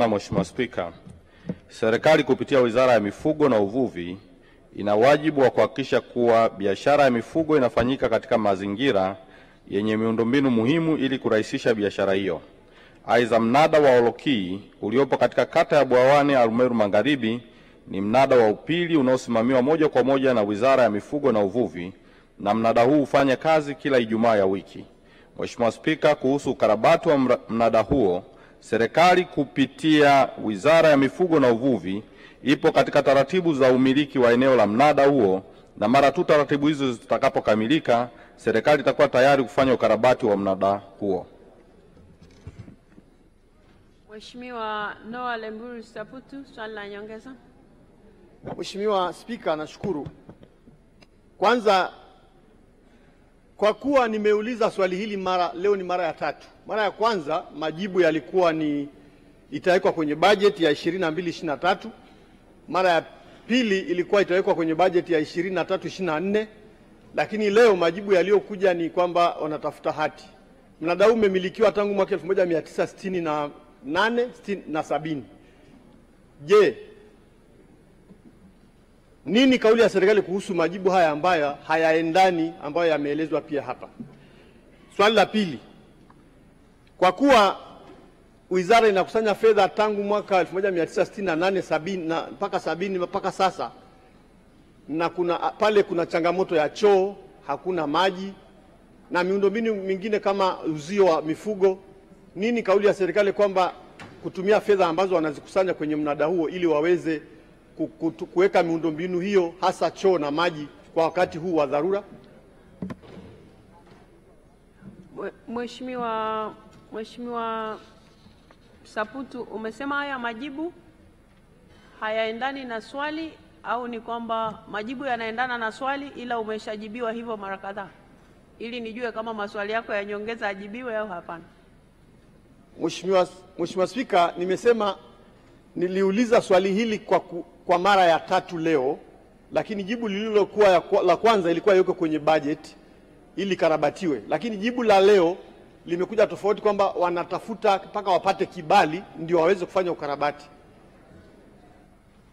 sana Mheshimiwa Spika. Serikali kupitia Wizara ya Mifugo na Uvuvi ina wajibu wa kuhakikisha kuwa biashara ya mifugo inafanyika katika mazingira yenye miundombinu muhimu ili kurahisisha biashara hiyo. Aidha, mnada wa Olokii uliopo katika kata ya Bwawane, Arumeru Magharibi ni mnada wa upili unaosimamiwa moja kwa moja na Wizara ya Mifugo na Uvuvi, na mnada huu hufanya kazi kila Ijumaa ya wiki. Mheshimiwa Spika, kuhusu ukarabati wa mnada huo, serikali kupitia Wizara ya Mifugo na Uvuvi ipo katika taratibu za umiliki wa eneo la mnada huo, na mara tu taratibu hizo zitakapokamilika, serikali itakuwa tayari kufanya ukarabati wa mnada huo. Mheshimiwa Noah Lemburu Saputu, swali la nyongeza. Mheshimiwa Spika, nashukuru. Kwanza, kwa kuwa nimeuliza swali hili leo ni mara ya tatu. Mara ya kwanza majibu yalikuwa ni itawekwa kwenye bajeti ya 22-23. Mara ya pili ilikuwa itawekwa kwenye bajeti ya 23-24, lakini leo majibu yaliyokuja ni kwamba wanatafuta hati. Mnada huu umemilikiwa tangu mwaka 1968 na 70. Je, nini kauli ya serikali kuhusu majibu haya ambayo hayaendani, ambayo yameelezwa pia hapa? Swali la pili, kwa kuwa wizara inakusanya fedha tangu mwaka 1968 70 mpaka 70 mpaka sasa, na kuna changamoto ya choo, hakuna maji na miundombinu mingine kama uzio wa mifugo, nini kauli ya serikali kwamba kutumia fedha ambazo wanazikusanya kwenye mnada huo ili waweze kuweka miundombinu hiyo, hasa choo na maji, kwa wakati huu wa dharura? Mheshimiwa Saputu, umesema haya majibu hayaendani na swali, au ni kwamba majibu yanaendana na swali ila umeshajibiwa hivyo mara kadhaa, ili nijue kama maswali yako ya nyongeza ajibiwe au hapana? Mheshimiwa Spika, nimesema niliuliza swali hili kwa mara ya tatu leo, lakini jibu lililokuwa la kwanza ilikuwa yuko kwenye budget ili karabatiwe, lakini jibu la leo limekuja tofauti kwamba wanatafuta mpaka wapate kibali ndio waweze kufanya ukarabati.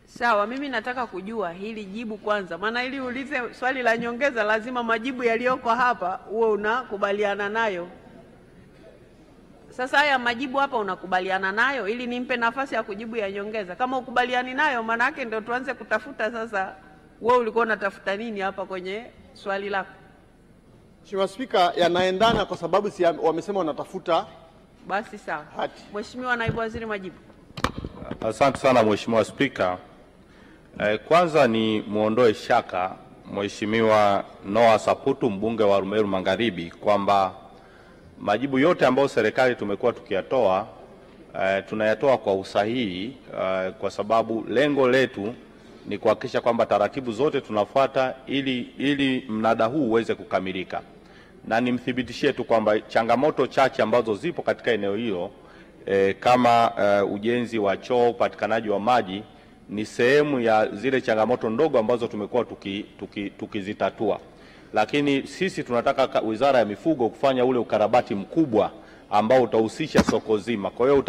Sawa, mimi nataka kujua hili jibu kwanza, maana ili ulize swali la nyongeza lazima majibu yaliyoko hapa uwe unakubaliana nayo. Sasa haya majibu hapa unakubaliana nayo ili nimpe nafasi ya kujibu ya nyongeza. Kama ukubaliani nayo, maana yake ndio tuanze kutafuta sasa wewe ulikuwa unatafuta nini hapa kwenye swali lako. Mheshimiwa Spika, yanaendana kwa sababu wamesema wanatafuta. Basi sawa. Hati. Mheshimiwa Naibu Waziri, majibu. Asante sana Mheshimiwa Spika. Kwanza ni muondoe shaka Mheshimiwa Noah Saputu, mbunge wa Arumeru Magharibi, kwamba majibu yote ambayo serikali tumekuwa tukiyatoa tunayatoa kwa usahihi, kwa sababu lengo letu ni kuhakikisha kwamba taratibu zote tunafuata ili mnada huu uweze kukamilika. Na nimthibitishie tu kwamba changamoto chache ambazo zipo katika eneo hilo kama ujenzi wa choo, upatikanaji wa maji ni sehemu ya zile changamoto ndogo ambazo tumekuwa tukizitatua. Lakini sisi tunataka Wizara ya Mifugo kufanya ule ukarabati mkubwa ambao utahusisha soko zima. Kwa hiyo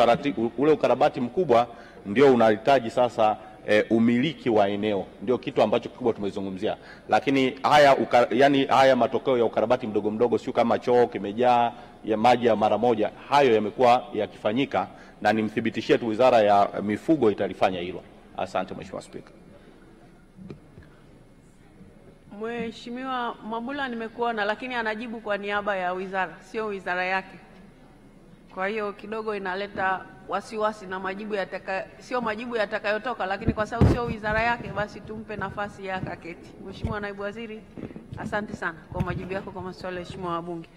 ule ukarabati mkubwa ndio unahitaji sasa umiliki wa eneo, ndio kitu ambacho kikubwa tumezungumzia. Lakini haya matokeo ya ukarabati mdogo mdogo, sio kama choo kimejaa ya maji ya mara moja, hayo yamekuwa yakifanyika, na nimthibitishie tu Wizara ya Mifugo italifanya hilo. Asante Mheshimiwa Spika. Mheshimiwa Mabula nimekuona, lakini anajibu kwa niaba ya wizara, sio wizara yake. Kwa hiyo kidogo inaleta wasiwasi na sio majibu yatakayotoka, lakini kwa sababu sio wizara yake basi tumpe nafasi ya kaketi. Mheshimiwa Naibu Waziri, asante sana kwa majibu yako kwa maswali ya Mheshimiwa wabunge.